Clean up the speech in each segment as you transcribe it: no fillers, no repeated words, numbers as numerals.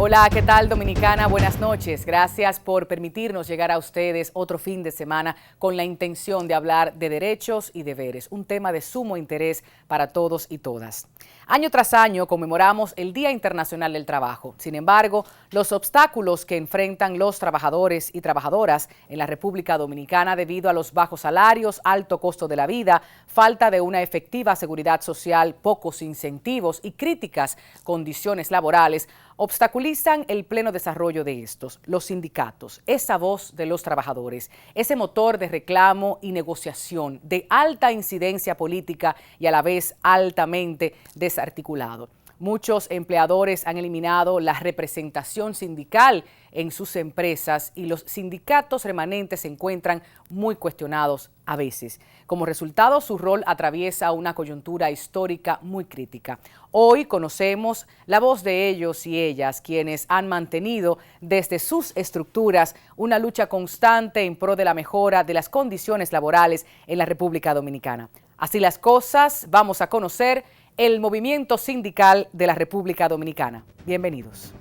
Hola, ¿qué tal, Dominicana? Buenas noches. Gracias por permitirnos llegar a ustedes otro fin de semana con la intención de hablar de derechos y deberes, un tema de sumo interés para todos y todas. Año tras año conmemoramos el Día Internacional del Trabajo. Sin embargo, los obstáculos que enfrentan los trabajadores y trabajadoras en la República Dominicana debido a los bajos salarios, alto costo de la vida, falta de una efectiva seguridad social, pocos incentivos y críticas condiciones laborales obstaculizan el pleno desarrollo de estos, los sindicatos, esa voz de los trabajadores, ese motor de reclamo y negociación de alta incidencia política y a la vez altamente desarticulado. Muchos empleadores han eliminado la representación sindical en sus empresas y los sindicatos remanentes se encuentran muy cuestionados a veces. Como resultado, su rol atraviesa una coyuntura histórica muy crítica. Hoy conocemos la voz de ellos y ellas, quienes han mantenido desde sus estructuras una lucha constante en pro de la mejora de las condiciones laborales en la República Dominicana. Así las cosas, vamos a conocer el movimiento sindical de la República Dominicana. Bienvenidos.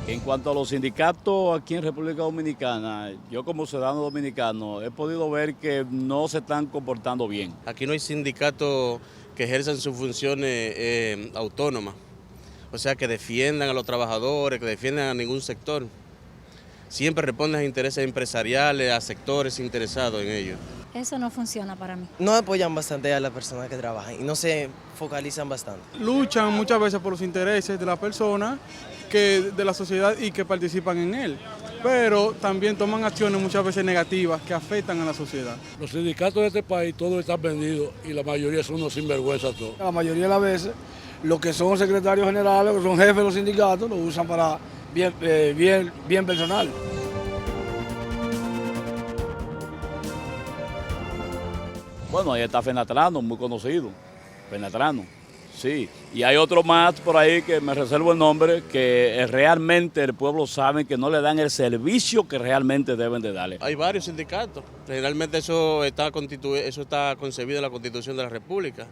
En cuanto a los sindicatos aquí en República Dominicana, yo como ciudadano dominicano he podido ver que no se están comportando bien. Aquí no hay sindicatos que ejerzan sus funciones autónomas, o sea, que defiendan a los trabajadores, que defiendan a ningún sector. Siempre responden a intereses empresariales, a sectores interesados en ellos. Eso no funciona para mí. No apoyan bastante a las personas que trabajan y no se focalizan bastante. Luchan muchas veces por los intereses de las personas, de la sociedad y que participan en él, pero también toman acciones muchas veces negativas que afectan a la sociedad. Los sindicatos de este país todos están vendidos y la mayoría son unos sinvergüenzas todos. La mayoría de las veces los que son secretarios generales, que son jefes de los sindicatos, lo usan para bien personal. Bueno, ahí está Fenatrano, muy conocido, Fenatrano, sí. Y hay otro más por ahí que me reservo el nombre, que realmente el pueblo sabe que no le dan el servicio que realmente deben de darle. Hay varios sindicatos, generalmente eso está concebido en la Constitución de la República.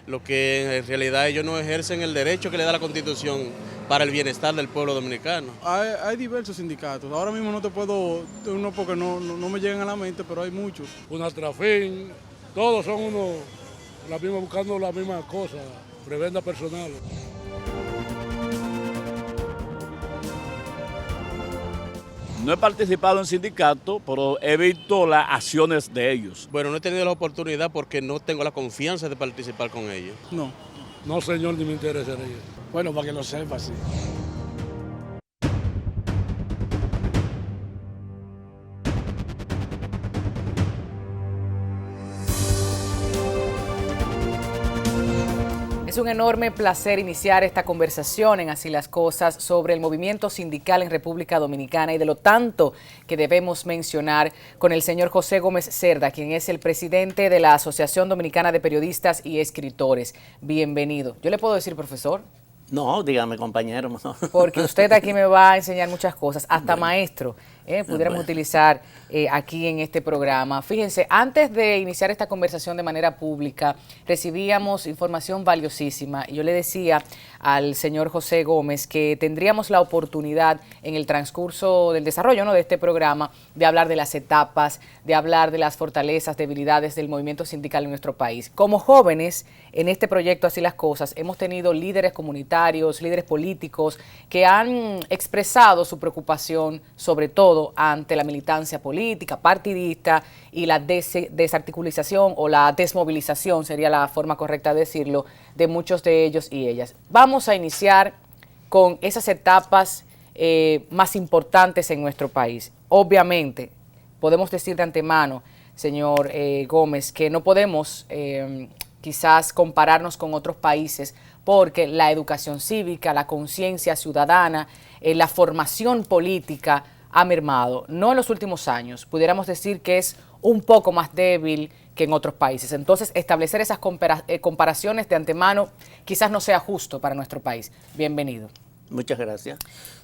Lo que en realidad ellos no ejercen el derecho que le da la Constitución para el bienestar del pueblo dominicano. Hay diversos sindicatos, ahora mismo no te puedo, uno porque no me llegan a la mente, pero hay muchos. Unatrafin, todos son unos, buscando la misma cosa, prebenda personal. No he participado en sindicatos, pero he visto las acciones de ellos. Bueno, no he tenido la oportunidad porque no tengo la confianza de participar con ellos. No. No, señor, ni me interesaría. Bueno, para que lo sepa, sí. Es un enorme placer iniciar esta conversación en Así las Cosas sobre el movimiento sindical en República Dominicana y de lo tanto que debemos mencionar con el señor José Gómez Cerda, quien es el presidente de la Asociación Dominicana de Periodistas y Escritores. Bienvenido. ¿Yo le puedo decir profesor? No, dígame compañero. No. Porque usted aquí me va a enseñar muchas cosas, hasta maestro. Pudiéramos utilizar aquí en este programa. Fíjense, antes de iniciar esta conversación de manera pública, recibíamos información valiosísima. Y yo le decía al señor José Gómez que tendríamos la oportunidad en el transcurso del desarrollo, ¿no?, de este programa de hablar de las etapas, de hablar de las fortalezas, debilidades del movimiento sindical en nuestro país. Como jóvenes, en este proyecto Así las Cosas, hemos tenido líderes comunitarios, líderes políticos que han expresado su preocupación, sobre todo ante la militancia política, partidista y la desarticulización o la desmovilización, sería la forma correcta de decirlo, de muchos de ellos y ellas. Vamos a iniciar con esas etapas más importantes en nuestro país. Obviamente, podemos decir de antemano, señor Gómez, que no podemos quizás compararnos con otros países porque la educación cívica, la conciencia ciudadana, la formación política ha mermado, no en los últimos años, pudiéramos decir que es un poco más débil que en otros países. Entonces, establecer esas comparaciones de antemano quizás no sea justo para nuestro país. Bienvenido. Muchas gracias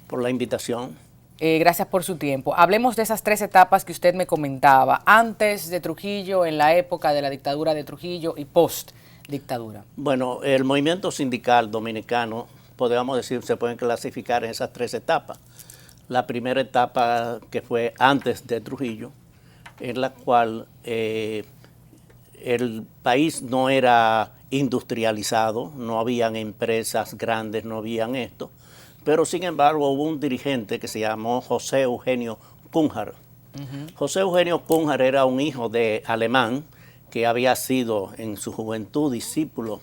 por la invitación. Gracias por su tiempo. Hablemos de esas 3 etapas que usted me comentaba, antes de Trujillo, en la época de la dictadura de Trujillo y post dictadura. Bueno, el movimiento sindical dominicano, podríamos decir, se pueden clasificar en esas 3 etapas. La primera etapa, que fue antes de Trujillo, en la cual el país no era industrializado, no habían empresas grandes, no habían esto, pero sin embargo hubo un dirigente que se llamó José Eugenio Cunhar. José Eugenio Cunhar era un hijo de alemán que había sido en su juventud discípulo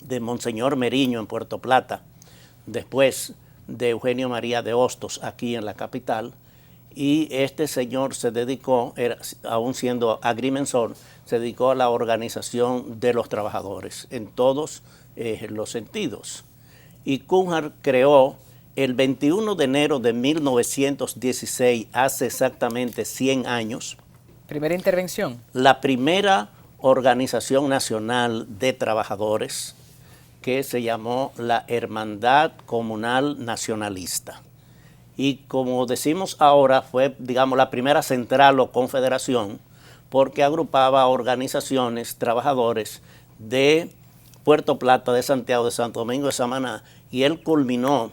de Monseñor Meriño en Puerto Plata, después de Eugenio María de Hostos aquí en la capital, y este señor se dedicó, aún siendo agrimensor, se dedicó a la organización de los trabajadores en todos los sentidos. Y Cunhar creó el 21 de enero de 1916, hace exactamente 100 años, Primera intervención. la primera organización nacional de trabajadores, que se llamó la Hermandad Comunal Nacionalista. Y como decimos ahora, fue, digamos, la primera central o confederación, porque agrupaba organizaciones, trabajadores de Puerto Plata, de Santiago, de Santo Domingo, de Samaná, y él culminó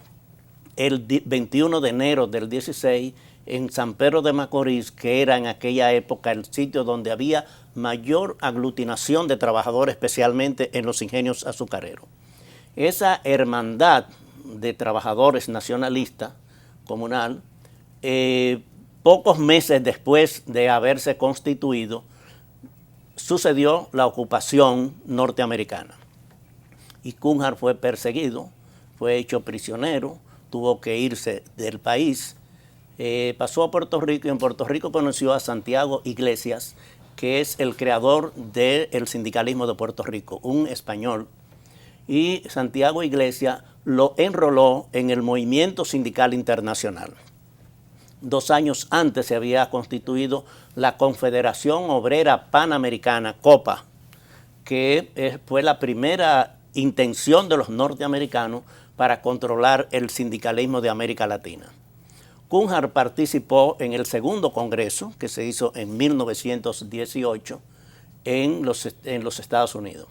el 21 de enero del 16 en San Pedro de Macorís, que era en aquella época el sitio donde había mayor aglutinación de trabajadores, especialmente en los ingenios azucareros. Esa hermandad de trabajadores nacionalistas comunal, pocos meses después de haberse constituido, sucedió la ocupación norteamericana. Y Cunhar fue perseguido, fue hecho prisionero, tuvo que irse del país, pasó a Puerto Rico y en Puerto Rico conoció a Santiago Iglesias, que es el creador del sindicalismo de Puerto Rico, un español. Y Santiago Iglesias lo enroló en el movimiento sindical internacional. 2 años antes se había constituido la Confederación Obrera Panamericana, COPA, que fue la primera intención de los norteamericanos para controlar el sindicalismo de América Latina. Cunhar participó en el segundo congreso, que se hizo en 1918 en los Estados Unidos.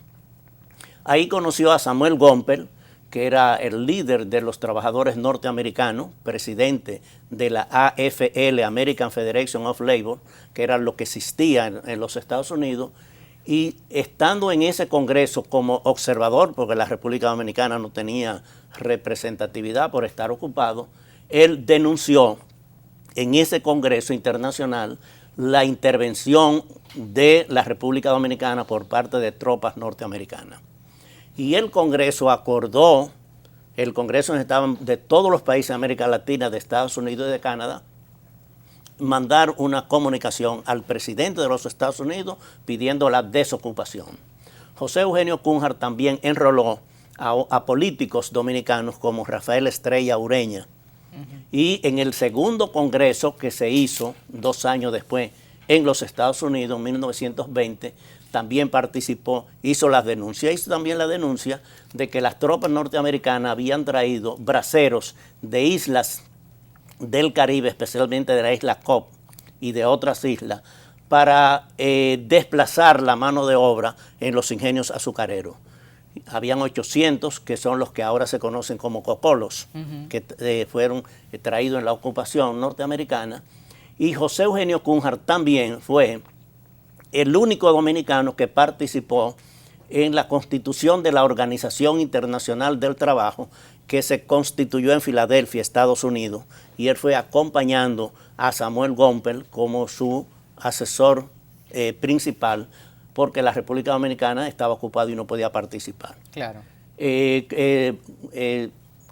Ahí conoció a Samuel Gompel, que era el líder de los trabajadores norteamericanos, presidente de la AFL, American Federation of Labor, que era lo que existía en los Estados Unidos, y estando en ese congreso como observador, porque la República Dominicana no tenía representatividad por estar ocupado, él denunció en ese congreso internacional la intervención de la República Dominicana por parte de tropas norteamericanas. Y el Congreso acordó, el Congreso estaban de todos los países de América Latina, de Estados Unidos y de Canadá, mandar una comunicación al presidente de los Estados Unidos pidiendo la desocupación. José Eugenio Cunhar también enroló a políticos dominicanos como Rafael Estrella Ureña. Y en el segundo congreso que se hizo 2 años después en los Estados Unidos, en 1920, también participó, hizo también la denuncia de que las tropas norteamericanas habían traído braceros de islas del Caribe, especialmente de la isla Cobb y de otras islas, para desplazar la mano de obra en los ingenios azucareros. Habían 800, que son los que ahora se conocen como cocolos, que fueron traídos en la ocupación norteamericana. Y José Eugenio Cunhar también fue el único dominicano que participó en la constitución de la Organización Internacional del Trabajo, que se constituyó en Filadelfia, Estados Unidos, y él fue acompañando a Samuel Gompel como su asesor principal, porque la República Dominicana estaba ocupada y no podía participar. Claro.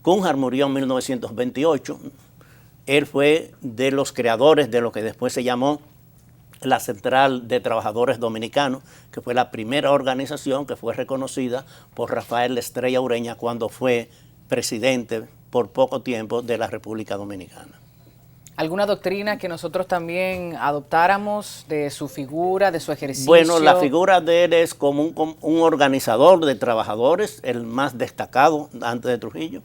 Cunhar murió en 1928. Él fue de los creadores de lo que después se llamó la Central de Trabajadores Dominicanos, que fue la primera organización que fue reconocida por Rafael Estrella Ureña cuando fue presidente por poco tiempo de la República Dominicana. ¿Alguna doctrina que nosotros también adoptáramos de su figura, de su ejercicio? Bueno, la figura de él es como un organizador de trabajadores, el más destacado antes de Trujillo,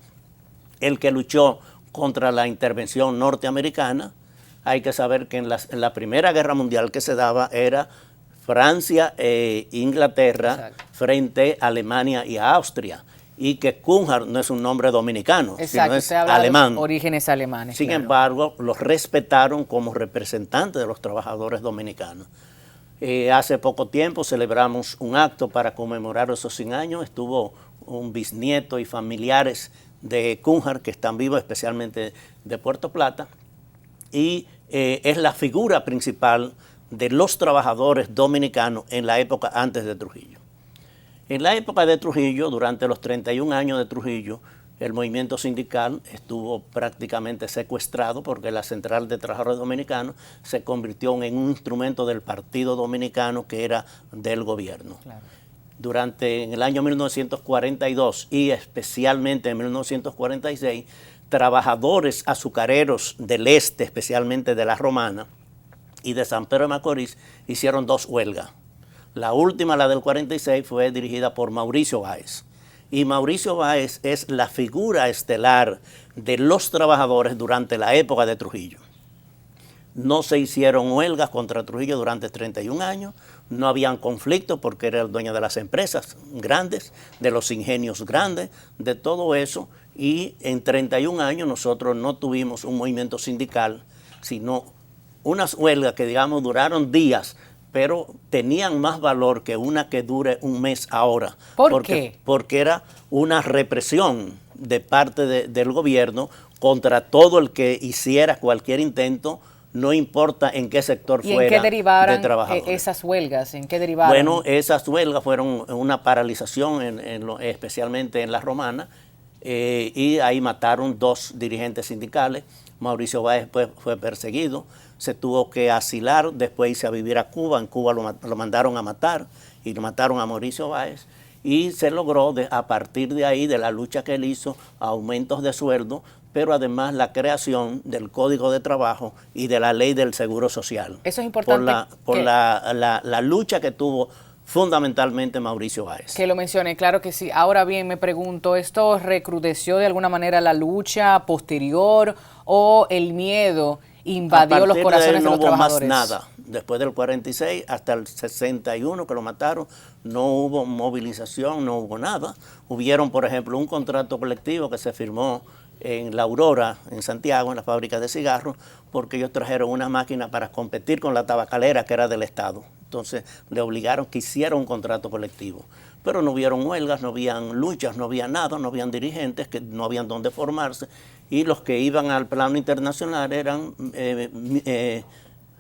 el que luchó contra la intervención norteamericana. Hay que saber que en la Primera Guerra Mundial que se daba era Francia e Inglaterra Exacto. frente a Alemania y a Austria, y que Cunhard no es un nombre dominicano, Exacto, sino es usted habla de alemán. los orígenes alemanes. Sin claro. embargo, los respetaron como representantes de los trabajadores dominicanos. Hace poco tiempo celebramos un acto para conmemorar esos 100 años. Estuvo un bisnieto y familiares de Cunhard que están vivos, especialmente de Puerto Plata, y es la figura principal de los trabajadores dominicanos en la época antes de Trujillo. En la época de Trujillo, durante los 31 años de Trujillo, el movimiento sindical estuvo prácticamente secuestrado porque la Central de Trabajadores Dominicanos se convirtió en un instrumento del Partido Dominicano que era del gobierno. Claro. En el año 1942 y especialmente en 1946, trabajadores azucareros del este, especialmente de La Romana y de San Pedro de Macorís, hicieron 2 huelgas. La última, la del 46, fue dirigida por Mauricio Báez. Y Mauricio Báez es la figura estelar de los trabajadores durante la época de Trujillo. No se hicieron huelgas contra Trujillo durante 31 años, no habían conflictos porque era el dueño de las empresas grandes, de los ingenios grandes, de todo eso. Y en 31 años nosotros no tuvimos un movimiento sindical, sino unas huelgas que, digamos, duraron días, pero tenían más valor que una que dure un mes ahora. ¿Por qué? Porque era una represión de parte del gobierno contra todo el que hiciera cualquier intento, no importa en qué sector fuera, ¿Y en qué derivaron de trabajadores. Esas huelgas? ¿En qué derivaron? Bueno, esas huelgas fueron una paralización, especialmente en La Romana, y ahí mataron 2 dirigentes sindicales. Mauricio Báez fue perseguido, se tuvo que asilar, después irse a vivir a Cuba. En Cuba lo mandaron a matar y lo mataron a Mauricio Báez. Y se logró, a partir de ahí, de la lucha que él hizo, aumentos de sueldo, pero además la creación del Código de Trabajo y de la Ley del Seguro Social. Eso es importante. Por la lucha que tuvo fundamentalmente Mauricio Báez. Que lo mencioné, claro que sí. Ahora bien, me pregunto, ¿esto recrudeció de alguna manera la lucha posterior o el miedo invadió los corazones de los trabajadores? No hubo más nada. Después del 46 hasta el 61 que lo mataron, no hubo movilización, no hubo nada. Hubieron, por ejemplo, un contrato colectivo que se firmó en La Aurora, en Santiago, en la fábrica de cigarros, porque ellos trajeron una máquina para competir con la tabacalera que era del Estado. Entonces le obligaron que hiciera un contrato colectivo. Pero no hubieron huelgas, no habían luchas, no había nada, no habían dirigentes, que no habían dónde formarse. Y los que iban al plano internacional eran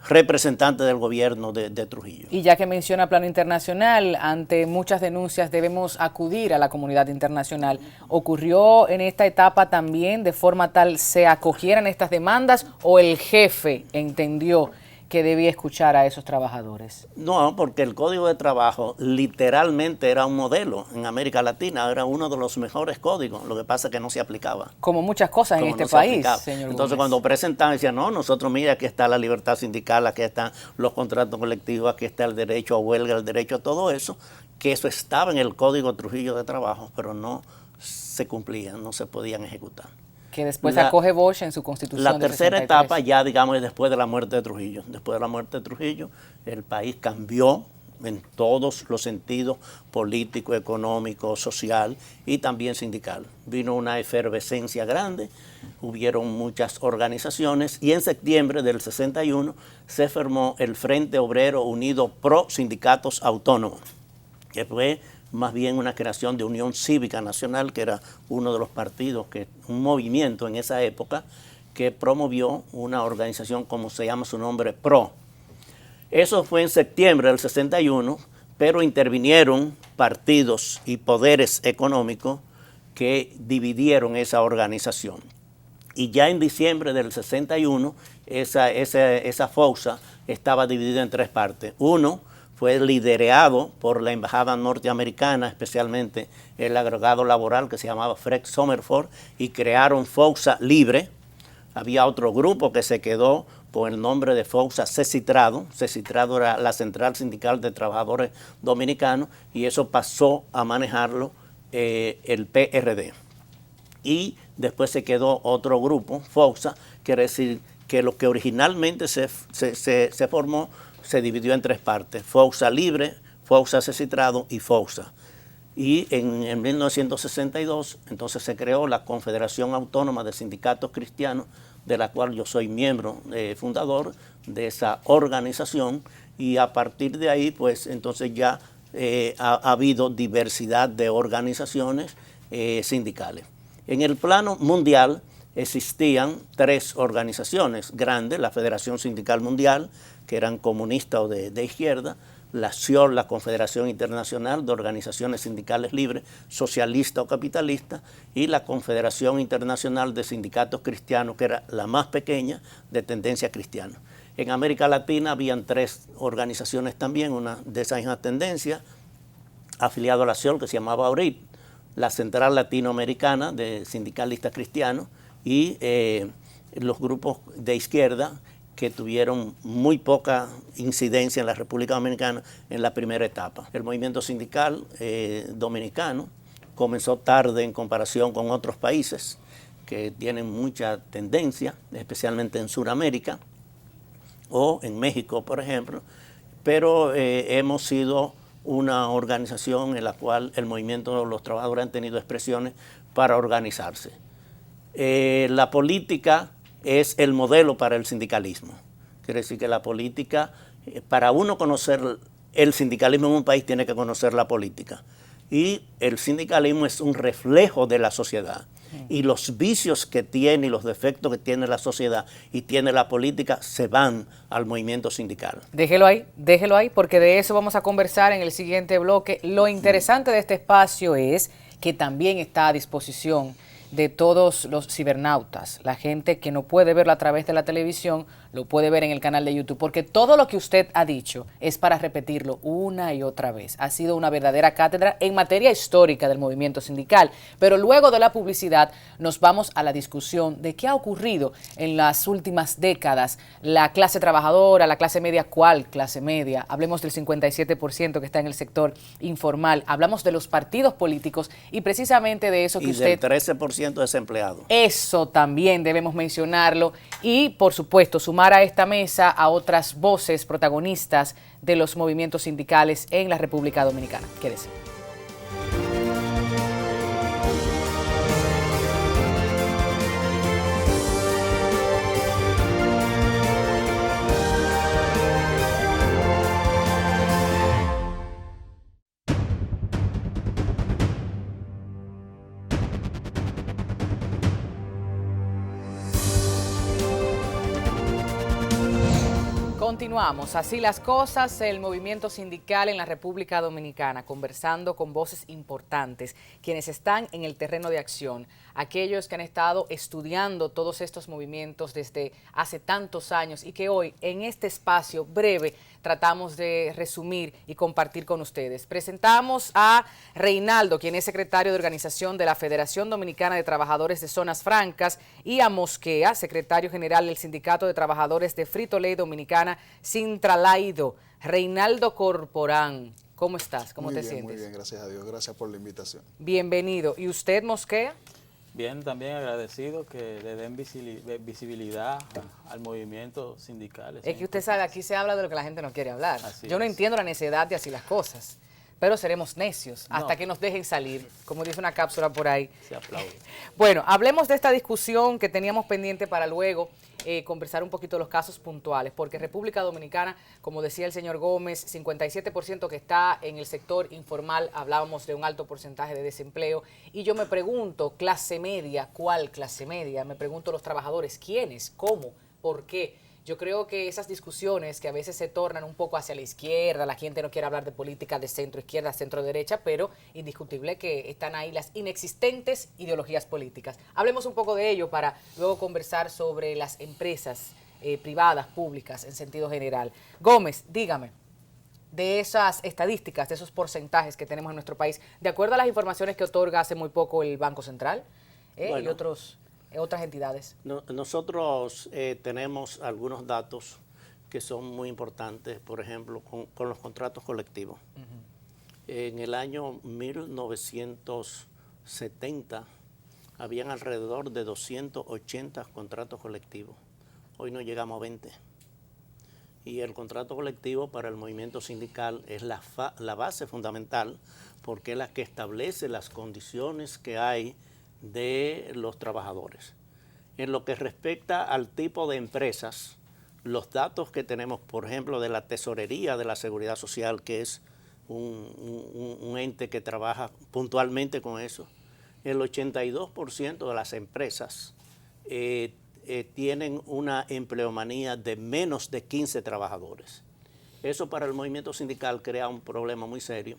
representantes del gobierno de Trujillo. Y ya que menciona plano internacional, ante muchas denuncias debemos acudir a la comunidad internacional. ¿Ocurrió en esta etapa también de forma tal se acogieran estas demandas o el jefe entendió que debía escuchar a esos trabajadores? No, porque el Código de Trabajo literalmente era un modelo en América Latina, era uno de los mejores códigos, lo que pasa es que no se aplicaba. Como muchas cosas en este país, señor Entonces Gómez. cuando presentaban decían, no, nosotros mira, aquí está la libertad sindical, aquí están los contratos colectivos, aquí está el derecho a huelga, el derecho a todo eso, que eso estaba en el Código Trujillo de Trabajo, pero no se cumplían, no se podían ejecutar. Que después acoge Bosch en su constitución. La tercera etapa ya, digamos, es después de la muerte de Trujillo. Después de la muerte de Trujillo, el país cambió en todos los sentidos, político, económico, social y también sindical. Vino una efervescencia grande, hubieron muchas organizaciones y en septiembre del 61 se formó el Frente Obrero Unido Pro Sindicatos Autónomos, que fue más bien una creación de Unión Cívica Nacional, que era uno de los partidos, un movimiento en esa época, que promovió una organización, como se llama su nombre, PRO. Eso fue en septiembre del 61, pero intervinieron partidos y poderes económicos que dividieron esa organización. Y ya en diciembre del 61, esa FOUSA estaba dividida en 3 partes. Uno fue liderado por la embajada norteamericana, especialmente el agregado laboral que se llamaba Fred Somerford, y crearon FOUSA Libre. Había otro grupo que se quedó con el nombre de FOUSA Cecitrado. Cecitrado era la Central Sindical de Trabajadores Dominicanos y eso pasó a manejarlo el PRD. Y después se quedó otro grupo, FOXA, quiere decir que lo que originalmente se formó se dividió en 3 partes, FOXA Libre, FOXA Cecitrado y FOXA. Y en 1962 entonces se creó la Confederación Autónoma de Sindicatos Cristianos, de la cual yo soy miembro fundador de esa organización, y a partir de ahí pues entonces ya ha habido diversidad de organizaciones sindicales. En el plano mundial existían 3 organizaciones grandes, la Federación Sindical Mundial, que eran comunistas o de izquierda, la CIOR, la Confederación Internacional de Organizaciones Sindicales Libres, socialista o capitalista, y la Confederación Internacional de Sindicatos Cristianos, que era la más pequeña, de tendencia cristiana. En América Latina habían 3 organizaciones también, una de esa misma tendencia, afiliado a la CIOR, que se llamaba AURIT, la Central Latinoamericana de Sindicalistas Cristianos, y los grupos de izquierda, que tuvieron muy poca incidencia en la República Dominicana en la primera etapa. El movimiento sindical dominicano comenzó tarde en comparación con otros países que tienen mucha tendencia, especialmente en Sudamérica o en México, por ejemplo, pero hemos sido una organización en la cual el movimiento de los trabajadores han tenido expresiones para organizarse. La política es el modelo para el sindicalismo. Quiere decir que la política, para uno conocer el sindicalismo en un país, tiene que conocer la política. Y el sindicalismo es un reflejo de la sociedad. Y los vicios que tiene y los defectos que tiene la sociedad y tiene la política se van al movimiento sindical. Déjelo ahí, porque de eso vamos a conversar en el siguiente bloque. Lo interesante de este espacio es que también está a disposición de todos los cibernautas, la gente que no puede verlo a través de la televisión, lo puede ver en el canal de YouTube, porque todo lo que usted ha dicho es para repetirlo una y otra vez. Ha sido una verdadera cátedra en materia histórica del movimiento sindical, pero luego de la publicidad nos vamos a la discusión de qué ha ocurrido en las últimas décadas. La clase trabajadora, la clase media, ¿cuál clase media? Hablemos del 57% que está en el sector informal, hablamos de los partidos políticos y precisamente de eso que usted... Y del 13% desempleado. Eso también debemos mencionarlo y, por supuesto, sumar a esta mesa a otras voces protagonistas de los movimientos sindicales en la República Dominicana. Quédese. Continuamos, así las cosas, el movimiento sindical en la República Dominicana, conversando con voces importantes, quienes están en el terreno de acción, aquellos que han estado estudiando todos estos movimientos desde hace tantos años y que hoy en este espacio breve tratamos de resumir y compartir con ustedes. Presentamos a Reinaldo, quien es secretario de organización de la Federación Dominicana de Trabajadores de Zonas Francas, y a Mosquea, secretario general del Sindicato de Trabajadores de Frito-Lay Dominicana, Sintralaido. Reinaldo Corporán, ¿cómo estás? ¿Cómo te sientes? Muy bien, gracias a Dios. Gracias por la invitación. Bienvenido. ¿Y usted, Mosquea? Bien, también agradecido que le den visibilidad al movimiento sindical. Es que usted sabe, aquí se habla de lo que la gente no quiere hablar. Yo no es. entiendo la necesidad de así las cosas, pero seremos necios hasta que nos dejen salir, como dice una cápsula por ahí. Se aplaude. Bueno, hablemos de esta discusión que teníamos pendiente para luego conversar un poquito de los casos puntuales, porque República Dominicana, como decía el señor Gómez, 57% que está en el sector informal, hablábamos de un alto porcentaje de desempleo, y yo me pregunto, clase media, ¿cuál clase media? Me pregunto los trabajadores, ¿quiénes? ¿Cómo? ¿Por qué? Yo creo que esas discusiones que a veces se tornan un poco hacia la izquierda, la gente no quiere hablar de política de centro-izquierda, centro-derecha, pero indiscutible que están ahí las inexistentes ideologías políticas. Hablemos un poco de ello para luego conversar sobre las empresas privadas, públicas, en sentido general. Gómez, dígame, de esas estadísticas, de esos porcentajes que tenemos en nuestro país, de acuerdo a las informaciones que otorga hace muy poco el Banco Central y otras entidades. Nosotros tenemos algunos datos que son muy importantes, por ejemplo, con los contratos colectivos. En el año 1970 habían alrededor de 280 contratos colectivos. Hoy no llegamos a 20. Y el contrato colectivo para el movimiento sindical es la base fundamental, porque es la que establece las condiciones que hay de los trabajadores. En lo que respecta al tipo de empresas, los datos que tenemos, por ejemplo, de la Tesorería de la Seguridad Social, que es un ente que trabaja puntualmente con eso, el 82% de las empresas tienen una empleomanía de menos de 15 trabajadores. Eso para el movimiento sindical crea un problema muy serio,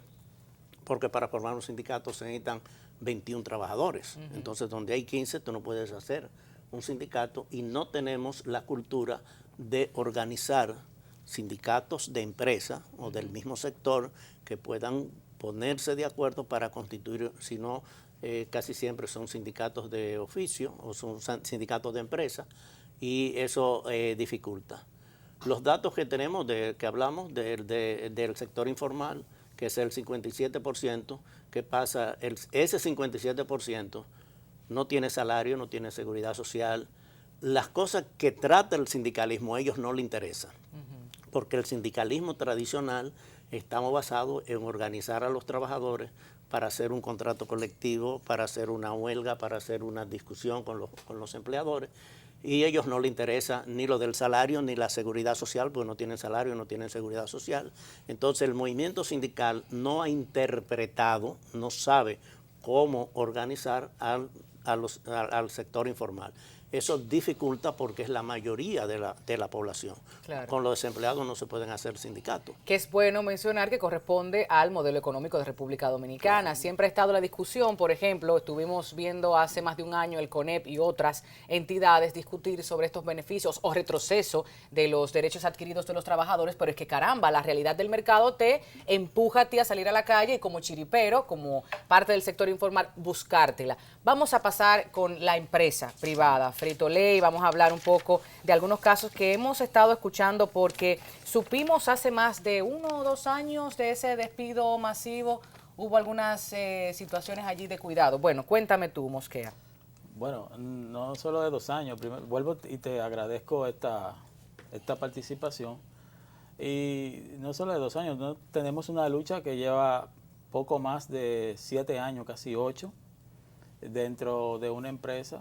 porque para formar un sindicato se necesitan 21 trabajadores. Entonces, donde hay 15, tú no puedes hacer un sindicato, y no tenemos la cultura de organizar sindicatos de empresa o del mismo sector que puedan ponerse de acuerdo para constituir, sino casi siempre son sindicatos de oficio o son sindicatos de empresa, y eso dificulta. Los datos que tenemos, que hablamos del sector informal, que es el 57%, que pasa, ese 57% no tiene salario, no tiene seguridad social. Las cosas que trata el sindicalismo a ellos no les interesan, porque el sindicalismo tradicional estamos basados en organizar a los trabajadores para hacer un contrato colectivo, para hacer una huelga, para hacer una discusión con los empleadores, y a ellos no les interesa ni lo del salario ni la seguridad social, porque no tienen salario, no tienen seguridad social. Entonces el movimiento sindical no ha interpretado, no sabe cómo organizar al sector informal. Eso dificulta porque es la mayoría de la población. Claro. Con los desempleados no se pueden hacer sindicatos. Que es bueno mencionar que corresponde al modelo económico de República Dominicana. Siempre ha estado la discusión, por ejemplo, estuvimos viendo hace más de un año el CONEP y otras entidades discutir sobre estos beneficios o retroceso de los derechos adquiridos de los trabajadores, pero es que caramba, la realidad del mercado te empuja a ti a salir a la calle y como chiripero, como parte del sector informal, buscártela. Vamos a pasar con la empresa privada, Frito-Lay, vamos a hablar un poco de algunos casos que hemos estado escuchando porque supimos hace más de 1 o 2 años de ese despido masivo, hubo algunas situaciones allí de cuidado. Bueno, cuéntame tú, Mosquera. Bueno, no solo de 2 años, primero, vuelvo y te agradezco esta participación. Y no solo de 2 años, ¿no? Tenemos una lucha que lleva poco más de 7 años, casi 8, dentro de una empresa.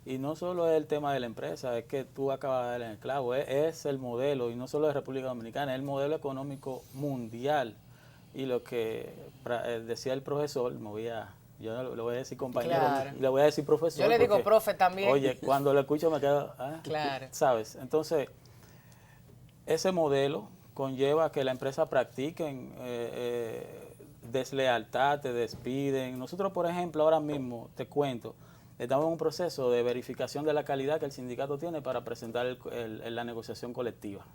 Y no solo es el tema de la empresa, es que tú acabas de dar en el clavo, es el modelo, y no solo de República Dominicana, es el modelo económico mundial. Y lo que decía el profesor, yo le voy a decir compañero, claro, le voy a decir profesor. Yo le digo profe también. Oye, cuando lo escucho me quedo, claro, ¿sabes? Entonces, ese modelo conlleva que la empresa practiquen deslealtad, te despiden. Nosotros, por ejemplo, ahora mismo, te cuento, estamos en un proceso de verificación de la calidad que el sindicato tiene para presentar la negociación colectiva,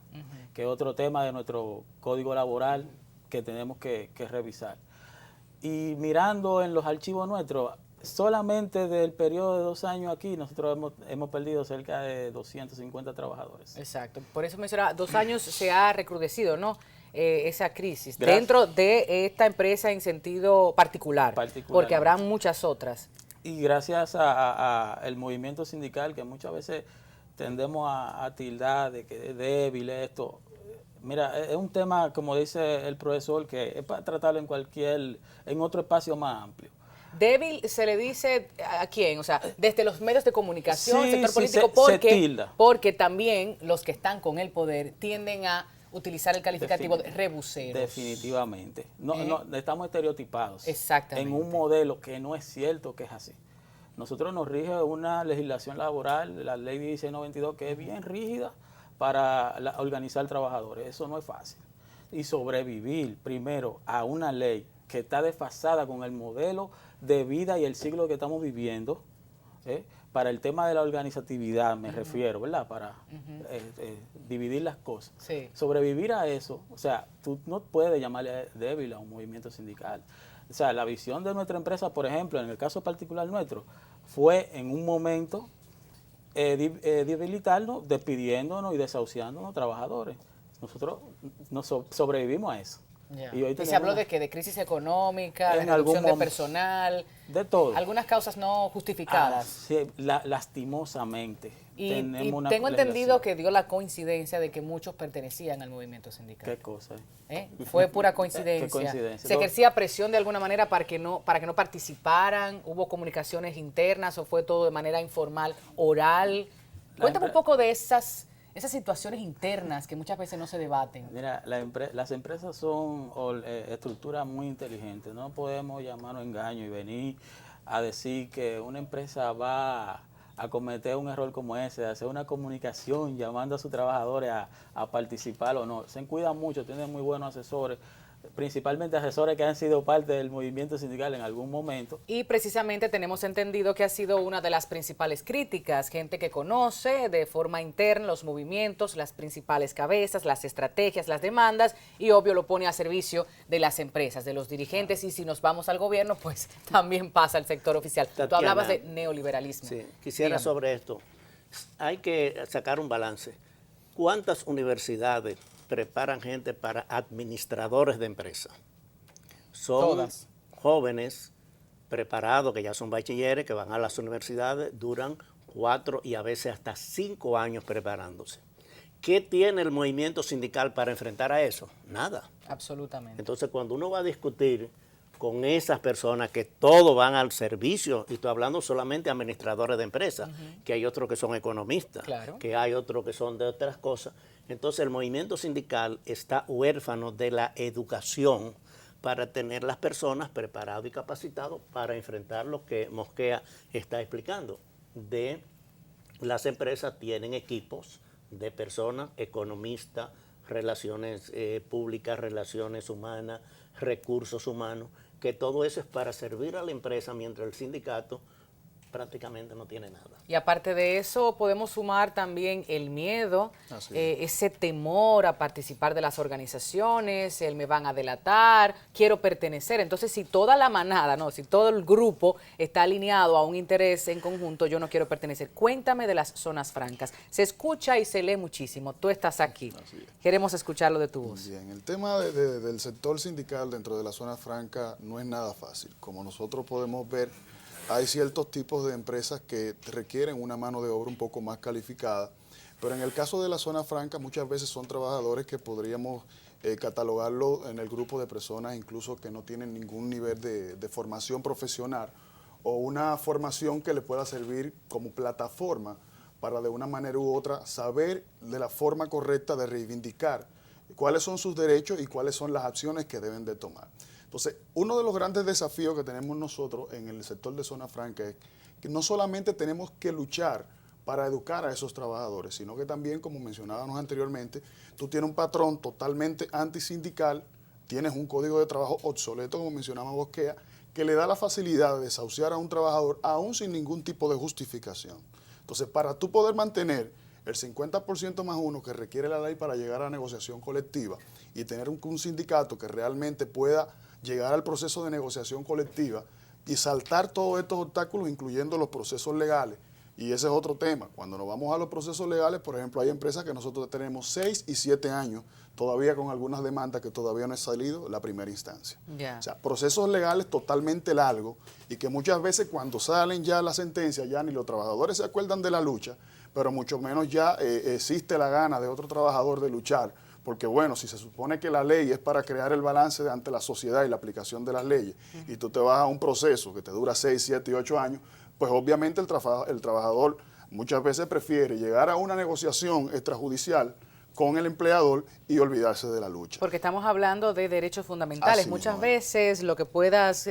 que es otro tema de nuestro código laboral que tenemos que revisar. Y mirando en los archivos nuestros, solamente del periodo de 2 años aquí, nosotros hemos perdido cerca de 250 trabajadores. Exacto. Por eso mencionaba, 2 años se ha recrudecido, ¿no? Esa crisis. Gracias. Dentro de esta empresa en sentido particular, porque habrá muchas otras. Y gracias al movimiento sindical, que muchas veces tendemos a tildar de que es débil esto. Mira, es un tema, como dice el profesor, que es para tratarlo en otro espacio más amplio. Débil se le dice a quién, o sea, desde los medios de comunicación, sí, sector sí, político, porque también los que están con el poder tienden a utilizar el calificativo de rebuseros. Definitivamente. No, estamos estereotipados. Exactamente. En un modelo que no es cierto que es así. Nosotros nos rige una legislación laboral, la ley 1692, que es bien rígida para organizar trabajadores. Eso no es fácil. Y sobrevivir primero a una ley que está desfasada con el modelo de vida y el siglo que estamos viviendo, para el tema de la organizatividad me refiero, ¿verdad? Para dividir las cosas. Sí. Sobrevivir a eso, o sea, tú no puedes llamarle débil a un movimiento sindical. O sea, la visión de nuestra empresa, por ejemplo, en el caso particular nuestro, fue en un momento debilitarnos, despidiéndonos y desahuciándonos trabajadores. Nosotros sobrevivimos a eso. Ya. Y hoy se habló de que de crisis económica, de en reducción algún de personal, de todo. algunas causas no justificadas. Sí, lastimosamente. Y tenemos una tengo entendido legislación. que dio la coincidencia de que muchos pertenecían al movimiento sindical. ¿Qué cosa? Fue pura coincidencia. ¿Qué coincidencia? ¿Se ejercía presión de alguna manera para que no participaran? ¿Hubo comunicaciones internas o fue todo de manera informal, oral? Cuéntame un poco de esas situaciones internas que muchas veces no se debaten. Mira, las empresas son estructuras muy inteligentes. No podemos llamarnos engaño y venir a decir que una empresa va a cometer un error como ese, de hacer una comunicación llamando a sus trabajadores a participar o no. Se cuidan mucho, tienen muy buenos asesores, principalmente asesores que han sido parte del movimiento sindical en algún momento. Y precisamente tenemos entendido que ha sido una de las principales críticas, gente que conoce de forma interna los movimientos, las principales cabezas, las estrategias, las demandas, y obvio lo pone a servicio de las empresas, de los dirigentes, y si nos vamos al gobierno, pues también pasa al sector oficial. Tatiana, tú hablabas de neoliberalismo. Sí, quisiera sobre esto. Hay que sacar un balance. ¿Cuántas universidades preparan gente para administradores de empresas? Son todas. Jóvenes preparados que ya son bachilleres, que van a las universidades, duran 4 y a veces hasta 5 años preparándose. ¿Qué tiene el movimiento sindical para enfrentar a eso? Nada. Absolutamente. Entonces, cuando uno va a discutir con esas personas que todos van al servicio, y estoy hablando solamente de administradores de empresas, que hay otros que son economistas, claro, que hay otros que son de otras cosas. Entonces el movimiento sindical está huérfano de la educación para tener las personas preparadas y capacitadas para enfrentar lo que Mosquea está explicando. De las empresas tienen equipos de personas, economistas, relaciones públicas, relaciones humanas, recursos humanos, que todo eso es para servir a la empresa, mientras el sindicato prácticamente no tiene nada. Y aparte de eso, podemos sumar también el miedo, ese temor a participar de las organizaciones, el me van a delatar, quiero pertenecer. Entonces, si toda la manada, si todo el grupo está alineado a un interés en conjunto, yo no quiero pertenecer. Cuéntame de las zonas francas. Se escucha y se lee muchísimo. Tú estás aquí. Queremos escucharlo de tu voz. Bien, el tema del sector sindical dentro de la zona franca no es nada fácil. Como nosotros podemos ver, hay ciertos tipos de empresas que requieren una mano de obra un poco más calificada, pero en el caso de la zona franca muchas veces son trabajadores que podríamos catalogarlo en el grupo de personas incluso que no tienen ningún nivel de formación profesional o una formación que le pueda servir como plataforma para de una manera u otra saber de la forma correcta de reivindicar cuáles son sus derechos y cuáles son las acciones que deben de tomar. Entonces, uno de los grandes desafíos que tenemos nosotros en el sector de zona franca es que no solamente tenemos que luchar para educar a esos trabajadores, sino que también, como mencionábamos anteriormente, tú tienes un patrón totalmente antisindical, tienes un código de trabajo obsoleto, como mencionaba Mosquea, que le da la facilidad de desahuciar a un trabajador aún sin ningún tipo de justificación. Entonces, para tú poder mantener el 50% más uno que requiere la ley para llegar a la negociación colectiva y tener un sindicato que realmente pueda llegar al proceso de negociación colectiva y saltar todos estos obstáculos, incluyendo los procesos legales. Y ese es otro tema. Cuando nos vamos a los procesos legales, por ejemplo, hay empresas que nosotros tenemos 6 y 7 años todavía con algunas demandas que todavía no ha salido la primera instancia. O sea, procesos legales totalmente largos y que muchas veces cuando salen ya las sentencias, ya ni los trabajadores se acuerdan de la lucha, pero mucho menos ya existe la gana de otro trabajador de luchar. Porque bueno, si se supone que la ley es para crear el balance ante la sociedad y la aplicación de las leyes, y tú te vas a un proceso que te dura 6, 7 y 8 años, pues obviamente el trabajador muchas veces prefiere llegar a una negociación extrajudicial con el empleador y olvidarse de la lucha. Porque estamos hablando de derechos fundamentales. Muchas veces lo que puedas